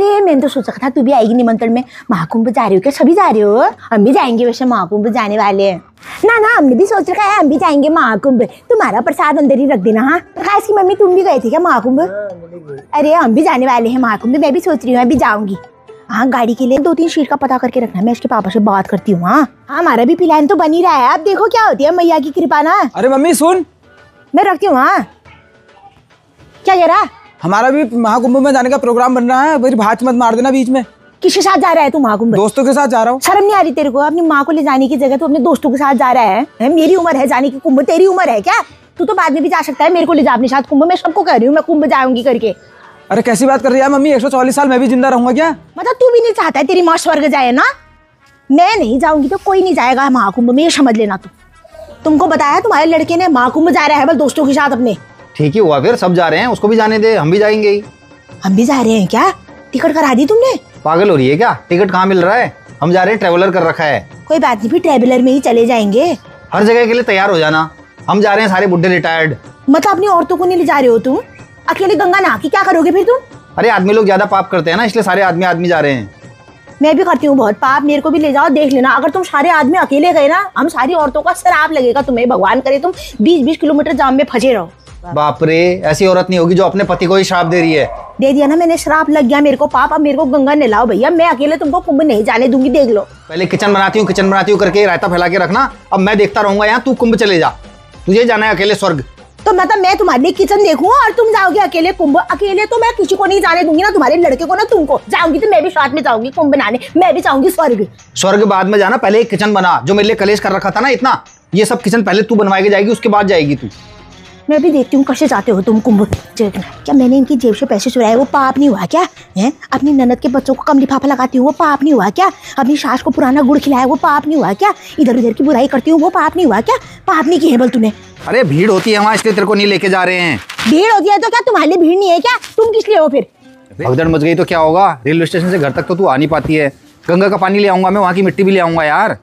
अरे मैंने तो सोचा था तू भी आएगी निमंत्रण में। महाकुंभ जा रही हो क्या? सभी जा रहे हो? हम भी जाएंगे, वैसे महाकुंभ जाने वाले हैं ना हमने भी सोच रखा है, हम भी जाएंगे महाकुंभ। तुम्हारा प्रसाद अंदर ही रख देना। हाँ खास की मम्मी तुम भी गए थे क्या महाकुंभ? अरे हम भी जाने वाले हैं महाकुंभ, मैं भी सोच रही हूँ अभी जाऊंगी। हाँ गाड़ी के लिए 2-3 सीट का पता करके रखना, मैं इसके पापा से बात करती हूँ। हाँ हमारा भी प्लान तो बन ही रहा है, अब देखो क्या होती है मैया की कृपा ना। अरे मम्मी सुन, मैं रखती हूँ। हाँ क्या कह रहा? हमारा भी महाकुंभ में जाने का प्रोग्राम बन रहा है, मेरी भात मत मार देना बीच में। किसके साथ जा रहा है तू महाकुंभ? दोस्तों के साथ जा रहा हूँ। शर्म नहीं आ रही तेरे को? अपनी माँ को ले जाने की जगह तो अपने दोस्तों के साथ जा रहा है? मेरी उम्र है जाने की कुंभ, तेरी उम्र है क्या? तू तो बाद में भी जा सकता है, मेरे को ले जा अपने साथ कुंभ। मैं सबको कह रही हूँ मैं कुंभ जाऊंगी करके। अरे कैसी बात कर रही है मम्मी, 140 साल मैं भी जिंदा रहूंगा क्या? मतलब तू भी नहीं चाहता है तेरी माँ स्वर्ग जाए ना? मैं नहीं जाऊंगी तो कोई नहीं जाएगा महाकुंभ में, ये समझ लेना। तुमको बताया तुम्हारे लड़के ने महाकुंभ जा रहा है बस दोस्तों के साथ अपने। ठीक ही हुआ, फिर सब जा रहे हैं, उसको भी जाने दे, हम भी जाएंगे ही। हम भी जा रहे हैं क्या? टिकट करा दी तुमने? पागल हो रही है क्या? टिकट कहाँ मिल रहा है? हम जा रहे हैं, ट्रेवलर कर रखा है। कोई बात नहीं, फिर ट्रेवलर में ही चले जाएंगे। हर जगह के लिए तैयार हो जाना, हम जा रहे हैं सारे बुढ़े रिटायर्ड। मतलब अपनी औरतों को नहीं ले जा रहे हो तुम? अकेले गंगा नहा के क्या करोगे फिर तुम? अरे आदमी लोग ज्यादा पाप करते हैं ना, इसलिए सारे आदमी जा रहे हैं। मैं भी करती हूँ बहुत पाप, मेरे को भी ले जाओ, देख लेना। अगर तुम सारे आदमी अकेले गए ना, हम सारी औरतों का श्राप लगेगा तुम्हें। भगवान करे तुम 20-20 किलोमीटर जाम में फंसे रहो। बाप रे, ऐसी औरत नहीं होगी जो अपने पति को ही श्राप दे रही है। दे दिया ना मैंने, श्राप लग गया मेरे को पाप। अब मेरे को गंगा नहलाओ भैया, मैं अकेले तुमको कुंभ नहीं जाने दूंगी, देख लो। पहले किचन बनाती हूँ करके रायता फैला के रखना, अब मैं देखता रहूंगा यहाँ, तू कुंभ चले जा, तुझे जाना है अकेले स्वर्ग। तो मतलब मैं तुम्हारे लिए किचन देखूं और तुम जाओगे अकेले कुंभ? अकेले तो मैं किसी को नहीं जाने दूंगी ना, तुम्हारे लड़के को ना तुमको। जाऊंगी तो मैं भी साथ में जाऊंगी कुंभ बनाने, मैं भी जाऊंगी स्वर्ग। स्वर्ग बाद में जाना, पहले एक किचन बना, जो मेरे लिए कलेश कर रखा था ना इतना, ये सब किचन पहले तू बनवाई के जाएगी, उसके बाद जाएगी तू। मैं भी देखती हूँ कैसे जाते हो तुम कुंभ। क्या मैंने इनकी जेब से पैसे चुराए वो पाप नहीं हुआ क्या? है अपनी ननद के बच्चों को कम लिफाफा लगाती हूँ वो पाप नहीं हुआ क्या? अपनी सास को पुराना गुड़ खिलाया वो पाप नहीं हुआ क्या? इधर उधर की बुराई करती हूँ वो पाप नहीं हुआ क्या? पाप नहीं की है बोल तूने? अरे भीड़ होती है वहाँ, इसलिए तेरे को नहीं लेके जा रहे हैं। भीड़ होती है तो क्या तुम्हारे लिए भीड़ नहीं है क्या? तुम किस लिए हो फिर? भगदड़ मच गई तो क्या होगा, रेलवे स्टेशन से घर तक तो तू आ नहीं पाती है। गंगा का पानी ले आऊंगा मैं, वहाँ की मिट्टी भी ले आऊंगा यार।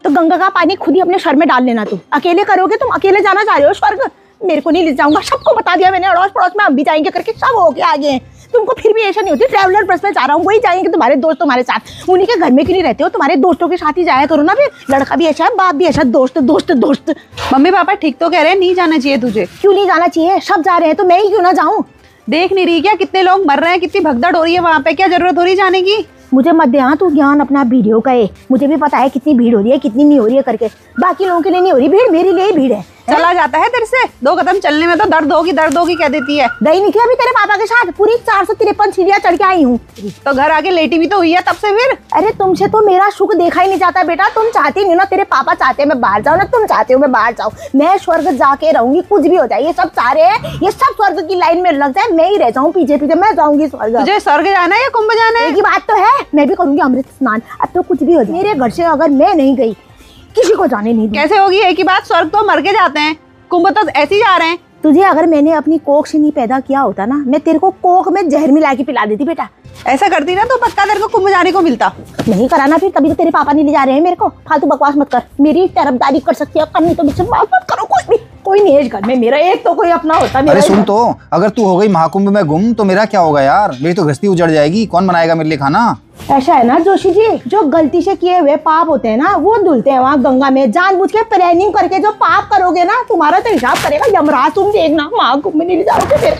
तो गंगा का पानी खुद ही अपने सर में डाल लेना। तुम अकेले करोगे? तुम अकेले जाना चाह रहे हो स्वर्ग? मेरे को नहीं ले जाऊंगा, सबको बता दिया मैंने, अड़ोस पड़ोस में हम भी जाएंगे करके सब हो के आगे हैं। तुमको फिर भी ऐसा नहीं होती, ट्रैवलर बस में जा रहा हूँ, वही जाएंगे तुम्हारे दोस्त तुम्हारे साथ। उन्हीं के घर में क्यों नहीं रहते हो? तुम्हारे दोस्तों के साथ ही जाया करो ना। फिर लड़का भी अच्छा है, बाप भी अच्छा, दोस्त दोस्त दोस्त। मम्मी पापा ठीक तो कह रहे हैं, नहीं जाना चाहिए तुझे। क्यों नहीं जाना चाहिए? सब जा रहे हैं तो मैं ही क्यों ना जाऊँ? देख नहीं रही क्या कितने लोग मर रहे हैं, कितनी भगदड़ हो रही है वहाँ पे, क्या जरूरत हो रही जाने की? मुझे मत दे। हाँ तू ज्ञान अपना वीडियो का है, मुझे भी पता है कितनी भीड़ हो रही है कितनी नहीं हो रही है करके। बाकी लोगों के लिए नहीं हो रही भीड़, मेरे लिए ही भीड़ है। चला जाता है तेरे से, 2 कदम चलने में तो दर्द होगी कह देती है। गई नहीं थी अभी तेरे पापा के साथ, पूरी 453 सीढ़ियां चढ़ के आई हूँ। तो घर आके लेटी भी तो हुई है तब से फिर। अरे तुमसे तो मेरा सुख देखा ही नहीं जाता बेटा। तुम चाहती नहीं ना, तेरे पापा चाहते हैं मैं बाहर जाऊँ ना, तुम चाहते हो मैं बाहर जाऊँ। मैं स्वर्ग जाके रहूंगी, कुछ भी हो जाए। ये सब चाह रहे हैं ये सब स्वर्ग की लाइन में लग जाए, मैं ही रह जाऊँ पीछे पीछे। मैं जाऊंगी स्वर्ग। तुझे स्वर्ग जाना है या कुंभ जाना है? एक ही बात तो है, मैं भी करूंगी अमृत स्नान। अब तो कुछ भी हो जाए, मेरे घर से अगर मैं नहीं गई किसी को जाने नहीं दूंगी। कैसे होगी एक ही बात? स्वर्ग तो मर के जाते हैं, कुंभ तो ऐसे ही जा रहे हैं। तुझे अगर मैंने अपनी कोख से नहीं पैदा किया होता ना, मैं तेरे को कोख में जहर मिला के पिला देती बेटा। ऐसा करती ना तो पक्का तेरे को कुंभ जाने को मिलता। नहीं कराना फिर, तभी तो तेरे पापा नहीं ले जा रहे हैं मेरे को। फालतू बकवास मत कर, मेरी तरफदारी कर सकती है, करनी तो मुझसे बात मत करो कुछ भी। कोई नहीं है घर में मेरा, एक तो कोई अपना होता। अरे सुन तो, अगर तू हो गई महाकुंभ में गुम तो मेरा क्या होगा यार? मेरी तो गृहस्थी उजड़ जाएगी, कौन बनाएगा मेरे लिए खाना? ऐसा है ना जोशी जी, जो गलती से किए हुए पाप होते हैं ना वो धुलते हैं वहाँ गंगा में। जानबूझ के प्लानिंग करके जो पाप करोगे ना, तुम्हारा तो हिसाब करेगा यमराज। तुम देखना महाकुंभ में नहीं जाओगे फिर।